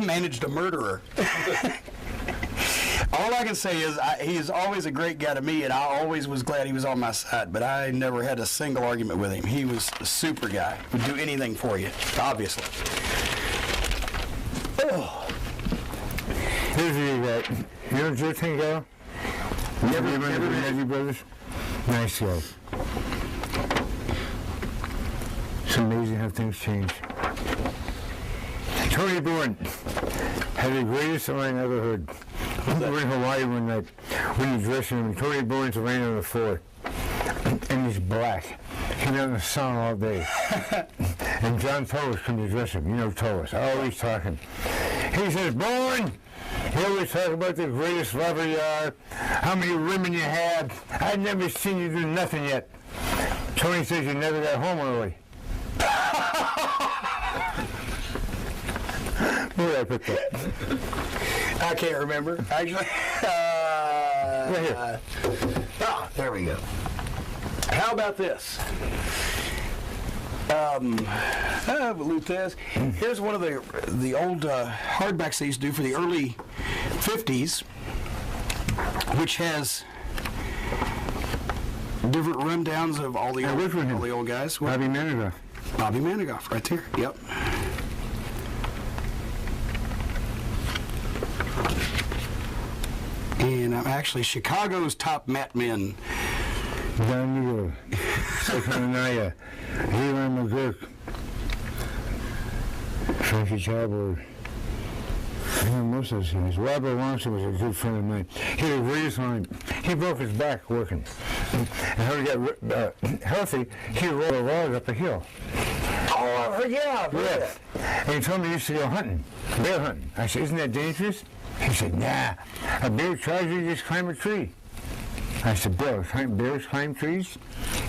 managed a murderer. All I can say is he is always a great guy to me, and I always was glad he was on my side, but I never had a single argument with him. He was a super guy. Would do anything for you, obviously. Oh. Here's what you got. You know Joe Tangaro? Never met the Reggie Brothers? Nice guy. It's amazing how things change. Tony Bourne had the greatest line I ever heard. We were in Hawaii one night. When you dressing him, Tony Bourne's laying on the floor, and he's black. He's been in the sun all day. And John Tolos come to dress him. You know Tolos, always talking. He says, Bourne, you always talk about the greatest lover you are, how many women you had. I've never seen you do nothing yet. Tony says you never got home early. Where did I put that? I can't remember, actually. Right here. There we go. How about this? Luthez. Here's one of the old hardbacks they used to do for the early 50s, which has different rundowns of all the old guys. Bobby Manigault. Bobby Manigault, right there. Yep. And I'm actually Chicago's top mat men. Don Newell, Stephen Anaya, Eli McGurk, Frankie Chabot. I know most of those guys. Robert Lawson was a good friend of mine. He had a greatest line. He broke his back working. And how he got healthy, he rolled a log up a hill. Oh, yeah. And he told me he used to go hunting, bear hunting. I said, isn't that dangerous? He said, nah. A bear tries you, just climb a tree. I said, Bill, bears climb trees?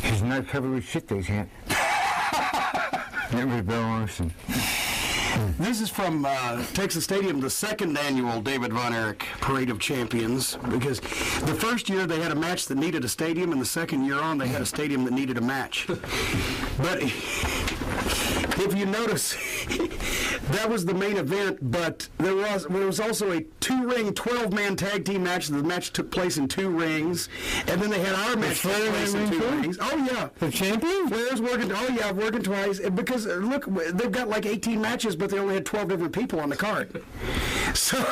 He's not covered with shit they can't. That was Bill Armstrong. This is from Texas Stadium, the second annual David Von Erich Parade of Champions, because the first year they had a match that needed a stadium, and the second year on they had a stadium that needed a match. But if you notice, that was the main event, but there was also a two-ring, 12-man tag team match. The match took place in 2 rings, and then they had our match take place in 2 rings. Oh, yeah. The champion? Flair's working twice, because, look, they've got like 18 matches, but they only had 12 different people on the card. So...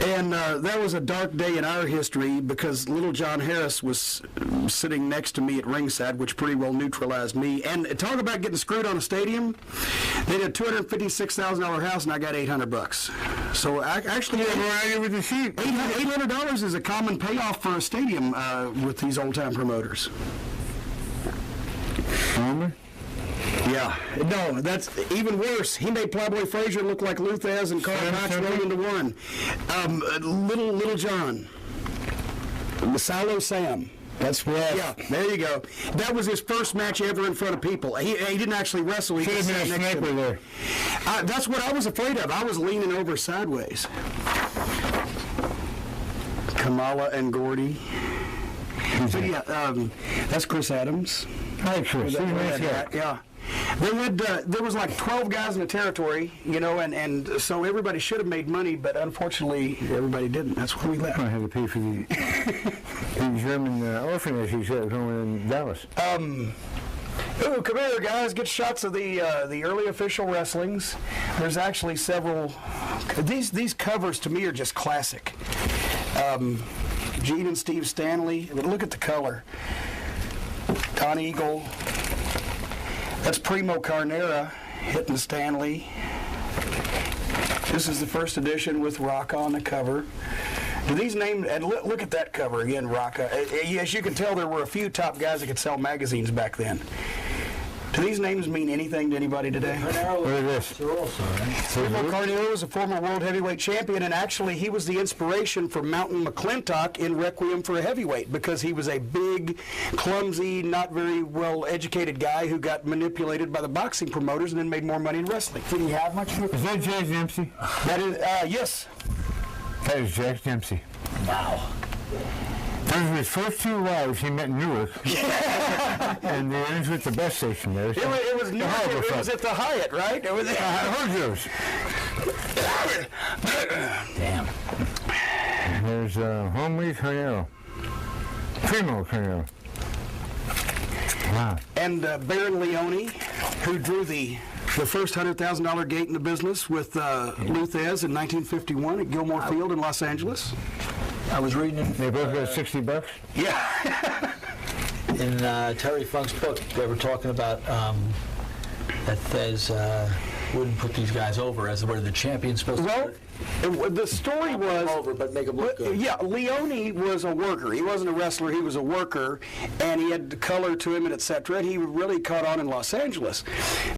And that was a dark day in our history because little John Harris was sitting next to me at ringside, which pretty well neutralized me. And talk about getting screwed on a stadium. They did a $256,000 house, and I got $800. So actually, $800 is a common payoff for a stadium with these old-time promoters. Yeah, no, that's even worse. He made Plowboy Frazier look like Luthez and Carl Cox rolled into one. Little John, Masalo Sam. That's right. Yeah, there you go. That was his first match ever in front of people. He didn't actually wrestle. He should have been a sniper there. That's what I was afraid of. I was leaning over sideways. Kamala and Gordy. So yeah, that's Chris Adams. Hi, Chris. Yeah. There was like 12 guys in the territory, you know, and so everybody should have made money, but unfortunately everybody didn't. That's where we left. I had to pay for the German orphanage he said home in Dallas. Come here, guys. Get shots of the early official wrestlings. There's actually several. These covers to me are just classic. Gene and Steve Stanley. Look at the color. Don Eagle. That's Primo Carnera hitting Stanley. This is the first edition with Rocca on the cover. Do these names, and look at that cover again, Rocca. As you can tell, there were a few top guys that could sell magazines back then. Do these names mean anything to anybody today? Look at this. Primo Carnera was a former world heavyweight champion, and actually he was the inspiration for Mountain McClintock in Requiem for a Heavyweight because he was a big, clumsy, not very well-educated guy who got manipulated by the boxing promoters and then made more money in wrestling. Did he have much? Is that Jack Dempsey? That is, yes. That is Jack Dempsey. Wow. Those were his first 2 wives he met in Newark. And they ended with the best station there. So It was Newark. It was at the Hyatt, right? It was, I heard those. Damn. And there's Homely Cornell. Primo Cornell. Wow. And Baron Leone, who drew the first $100,000 gate in the business with Luthez in 1951 at Gilmore Field in Los Angeles. I was reading They both got $60. Yeah. in Terry Funk's book, they were talking about that Thez wouldn't put these guys over as were the champions supposed Well, to. the story was... over, but make them look good. Yeah, Leone was a worker. He wasn't a wrestler. He was a worker, and he had color to him and etc. And he really caught on in Los Angeles.